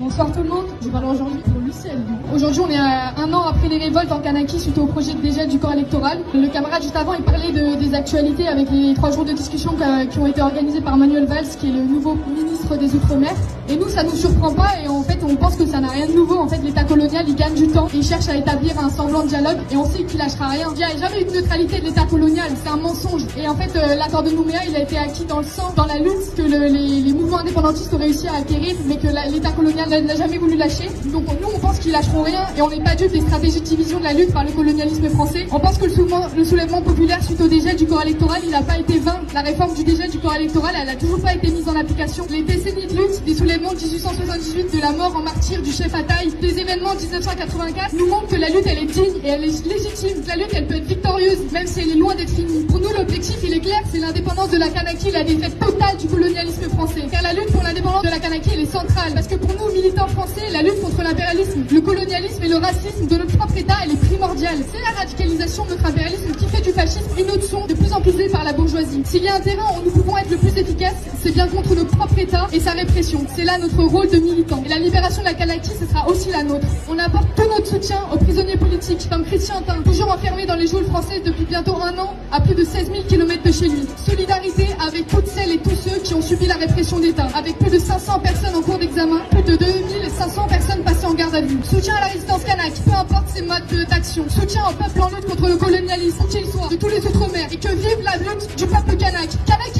Bonsoir tout le monde, je parle aujourd'hui pour Lucelle. Aujourd'hui on est à un an après les révoltes en Kanaki suite au projet de dégel du corps électoral. Le camarade juste avant il parlait des actualités avec les 3 jours de discussion qui ont été organisés par Manuel Valls qui est le nouveau ministre des Outre-mer. Et nous ça nous surprend pas et en fait on pense que ça n'a rien de nouveau. En fait l'État colonial il gagne du temps, il cherche à établir un semblant de dialogue et on sait qu'il lâchera rien. Il n'y a jamais eu de neutralité de l'État colonial, c'est un mensonge. Et en fait l'accord de Nouméa il a été acquis dans le sang, dans la lutte que les mouvements indépendantistes ont réussi à acquérir mais que l'État colonial n'a jamais voulu lâcher. Donc nous on pense qu'ils lâcheront rien et on n'est pas dupes des stratégies de division de la lutte par le colonialisme français. On pense que le soulèvement populaire suite au dégel du corps électoral il n'a pas été vain. La réforme du dégel du corps électoral elle a toujours pas été mise en application. Les décennies de lutte, des soulèvements de 1878, de la mort en martyr du chef Ataï, des événements de 1984 nous montrent que la lutte elle est digne et elle est légitime. La lutte elle peut être victorieuse même si elle est loin d'être finie. Pour nous l'objectif il est clair, c'est l'indépendance de la Kanaki, la défaite totale du colonialisme français. Car la lutte pour l'indépendance de la Kanaki elle est centrale parce que pour nous militants français, la lutte contre l'impérialisme, le colonialisme et le racisme de notre propre État, elle est primordiale. C'est la radicalisation de notre impérialisme qui fait du fascisme une option de plus en plus aisée par la bourgeoisie. S'il y a un terrain où nous pouvons être le plus efficaces, c'est bien contre notre propre État et sa répression. C'est là notre rôle de militant. Et la libération de la Kanaki, ce sera aussi la nôtre. On apporte tout notre soutien aux prisonniers politiques, comme Christian Tin, toujours enfermé dans les geôles françaises depuis bientôt 1 an, à plus de 16 000 km de chez lui. Solidarité avec toutes celles et tous ceux qui ont subi la répression d'État, avec plus de 500 personnes en cours d'examen, plus de 2500 personnes passées en garde à vue. Soutien à la résistance kanak, peu importe ses modes d'action. Soutien au peuple en lutte contre le colonialisme, où qu'il soit, de tous les Outre-mer. Et que vive la lutte du peuple kanak. Kanak